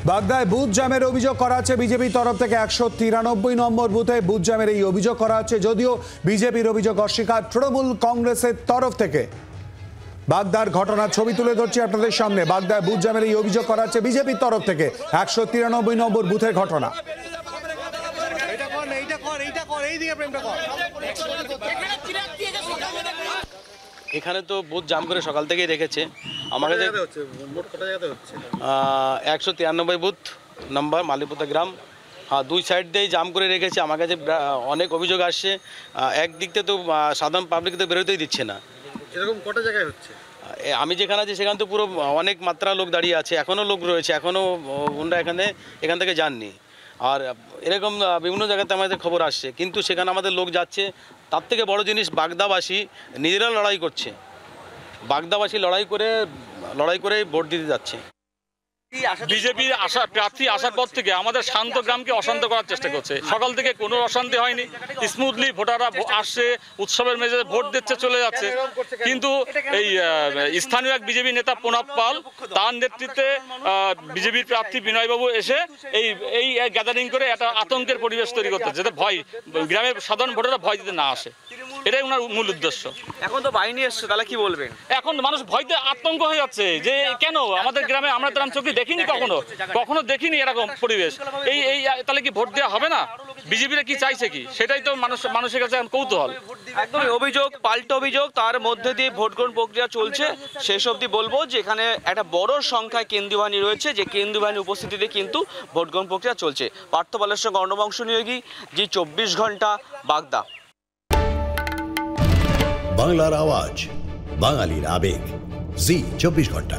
বাগদায় booth জ্যামের অভিযোগ করা হচ্ছে বিজেপির তরফ থেকে। 193 নম্বর বুথে বুথ জ্যামের এই অভিযোগ করা হচ্ছে, যদিও বিজেপির অভিযোগ অস্বীকার তৃণমূল কংগ্রেসের তরফ থেকে। বাগদার ঘটনার ছবি তুলে ধরছি আপনাদের সামনে। বাগদায় বুথ জ্যামের এই অভিযোগ করা হচ্ছে বিজেপির তরফ থেকে। 193 নম্বর বুথের ঘটনা। এখানে তো বুথ জাম করে সকাল থেকেই রেখেছে। আমাকে 193 বুথ নাম্বার মালিপুতা গ্রাম, হ্যাঁ, দুই সাইড দিয়েই জাম করে রেখেছে। আমার কাছে অনেক অভিযোগ আসছে। একদিক থেকে তো সাধারণ পাবলিক তো বেরোতেই দিচ্ছে না। এরকম কটা জায়গায় হচ্ছে? আমি যেখানে আছি সেখানে তো পুরো অনেক মাত্রা লোক দাঁড়িয়ে আছে, এখনও লোক রয়েছে, এখনও ওনারা এখান থেকে যাননি। আর এরকম বিভিন্ন জায়গাতে আমাদের খবর আসছে, কিন্তু সেখানে আমাদের লোক যাচ্ছে। তার থেকে বড় জিনিস, বাগদাবাসী নিজেরা লড়াই করছে। বাগদাবাসী লড়াই করে ভোট দিতে যাচ্ছে। বিজেপির প্রার্থী আসার পর থেকে আমাদের শান্ত গ্রামকে অশান্ত করার চেষ্টা করছে। সকাল থেকে কোনো অশান্তি হয়নি, স্মুথলি ভোটাররা আসছে, উৎসবের মেজাজে ভোট দিচ্ছে, চলে যাচ্ছে। কিন্তু এই স্থানীয় এক বিজেপি নেতা প্রণব পাল, তার নেতৃত্বে বিজেপির প্রার্থী বিনয়বাবু এসে এই গ্যাদারিং করে একটা আতঙ্কের পরিবেশ তৈরি করতে, যাতে গ্রামের সাধারণ ভোটাররা ভয় দিতে না আসে। এটাই ওনার মূল উদ্দেশ্য। এখন তো বাহিনী এসছে, তাহলে কি বলবেন? এখন মানুষ ভয়তে আতঙ্ক হয়ে যাচ্ছে যে কেন আমাদের গ্রামে, আমরা তো চোখে দেখিনি, কখনো দেখিনি এরকম পরিবেশ। এই তাহলে কি ভোট দেওয়া হবে না? বিজেপিরা কি চাইছে কি, সেটাই তো মানুষের কাছে কৌতূহল। একদম অভিযোগ পাল্টা অভিযোগ, তার মধ্যে দিয়ে ভোট গ্রহণ প্রক্রিয়া চলছে। শেষ অবধি বলবো যে এখানে একটা বড় সংখ্যায় কেন্দ্রীয় বাহিনী রয়েছে, যে কেন্দ্রীয় বাহিনীর উপস্থিতিতে কিন্তু ভোট গ্রহণ প্রক্রিয়া চলছে। পার্থ পালের সঙ্গে অর্ণবংশ নিয়োগী, জি 24 ঘন্টা, বাগদা। বাংলার আওয়াজ, বাঙালির আবেগ, জি 24 ঘন্টা।